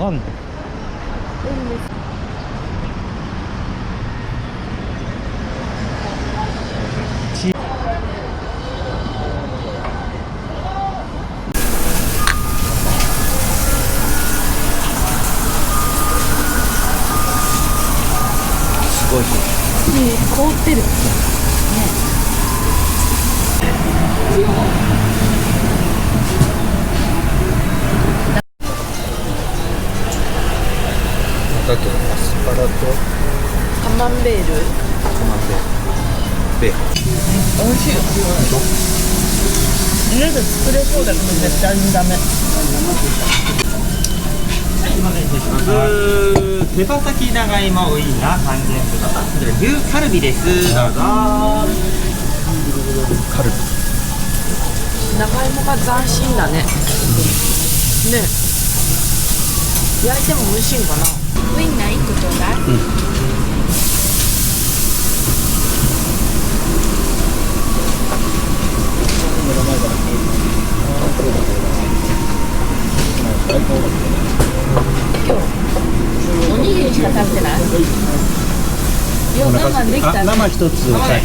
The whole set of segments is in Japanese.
あんの？すごい。凍ってる。ね。だけどアスパラとカマンベール。ベーコン。美味しいよ。家で作れそうだけど絶対にダメ。お待たせします。手羽先長芋ウインナー3000円。牛カルビです。どうぞ。カルビ。長芋が斬新だね。ね。焼いても美味しいんかな。ウインナー1個ちょうだい。今日おにぎりしか食べてない。よ、生できたね。生一つ。はい。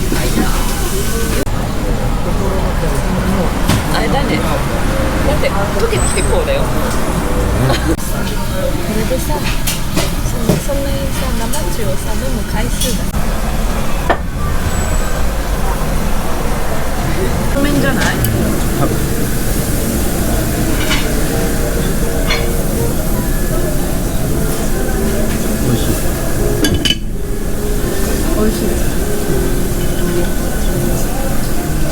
あれだね。だって溶けてきてこうだよ。これでさ、そんなにさ、生中をさ飲む回数だ。ごめんじゃない？多分。美味しい。美味しい。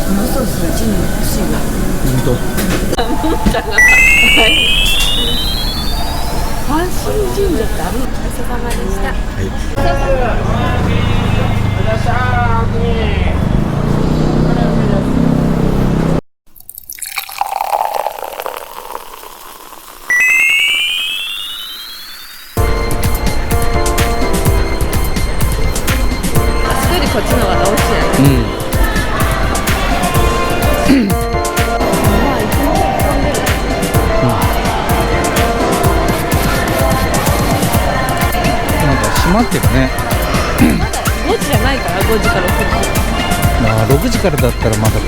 このソースうちにも欲しいわ。本当。阪神神社ってあるの？お疲れ様でした。はい。あそこよりこっちの方が美味しいやね。閉まってるね。まだ5時じゃないから、5時から6時。ああ、6時からだったらまだか。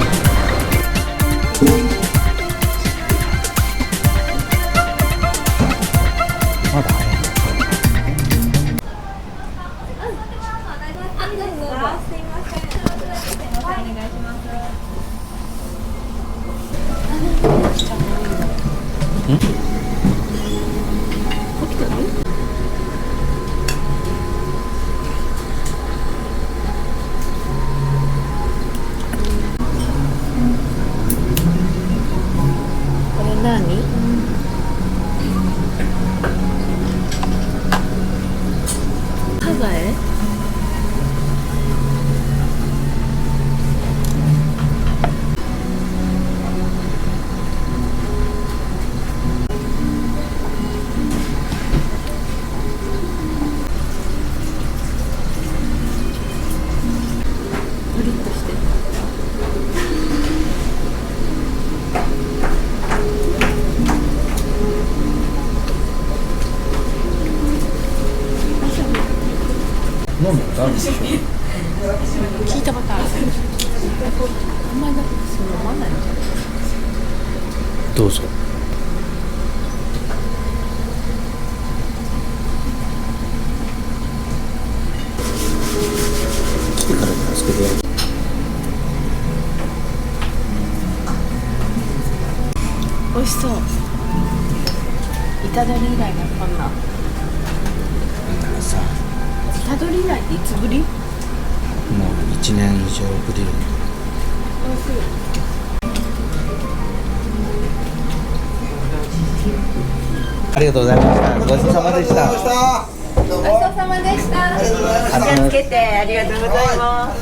まだ早い。何？サザエ？プリッとしてる。飲んだことあるでしょ？聞いたことある。あんまりだけど飲まないんじゃない？どうぞ。来てからじゃないですか。美味しそう。イタドリ以来のこんな。だからさ、イタドリ以来っていつぶり？もう1年以上ぶり。美味しい。ありがとうございました。ごちそうさまでした。ごちそうさまでした。気をつけてありがとうございます。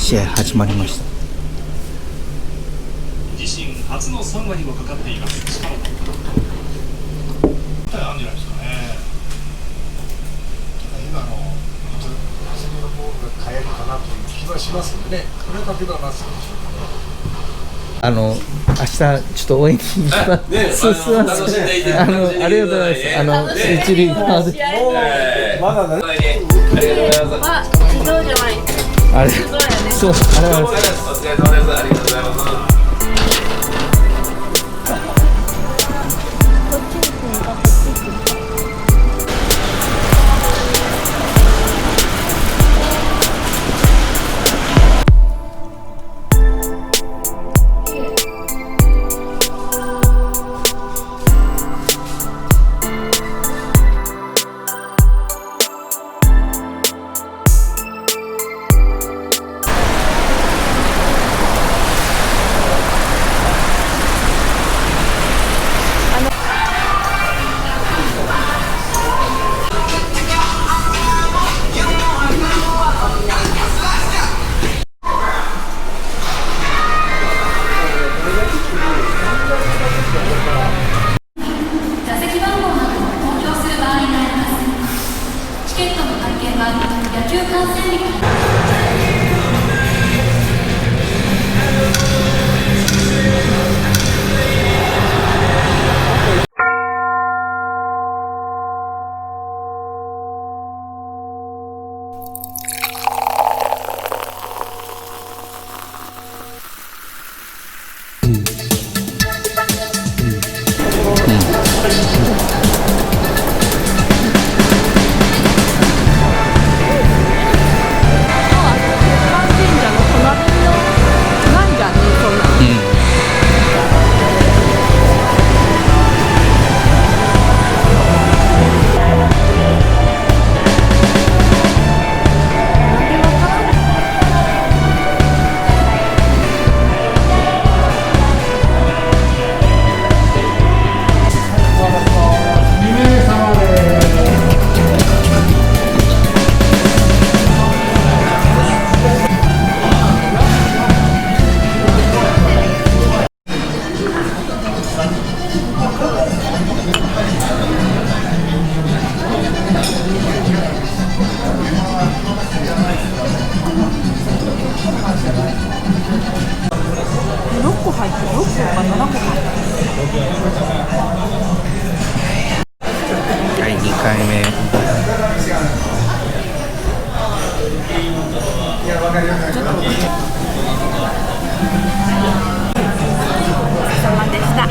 試合始まりました。自身初の3割もかかっています。力のあるんじゃないですかね。今の次のボールが変えるかなという気はしますけどね。それだけはなすでしょう明日ちょっと応援に行きます。そうすみません。ありがとうございます。一塁側で。まだね。は自動じゃない。あれ、そう、ありがとうございます。お疲れ様です。ありがとうございます。はい、2回目。様でした。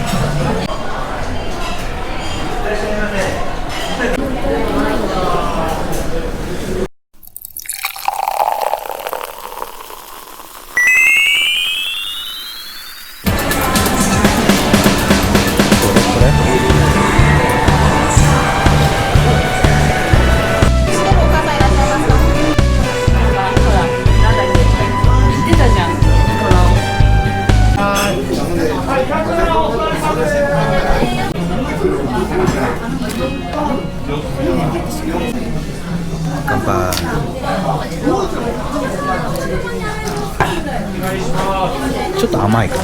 乾杯。ちょっと甘いかな。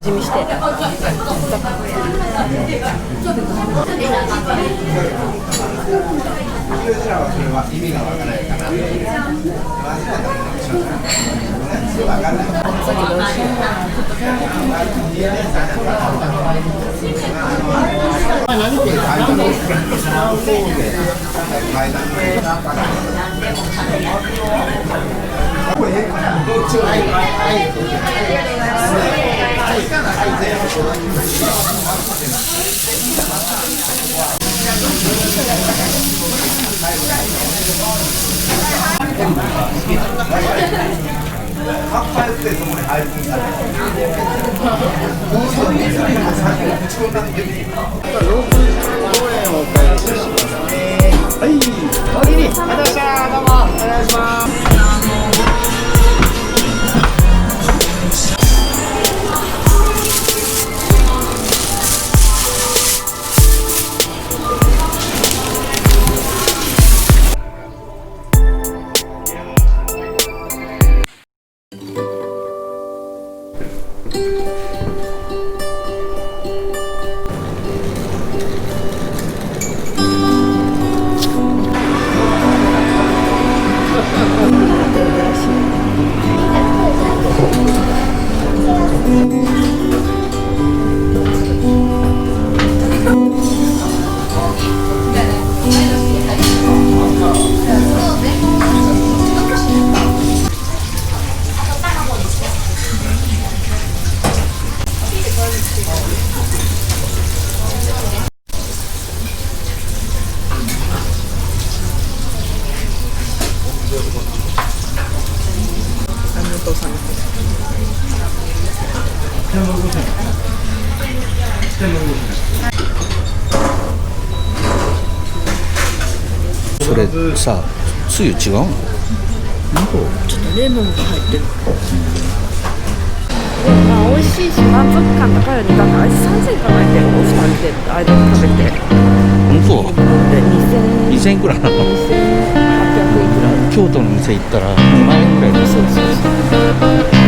味見して。う。それさ、つゆ違うの？ちょっとレモンが入ってる。まあ美味しいし満足感高いよね。だから味3000円考えてお二人で間食べて。本当？で2000円くらいなの？2800円くらい。京都の店行ったら2万円くらいで。そうそうそう。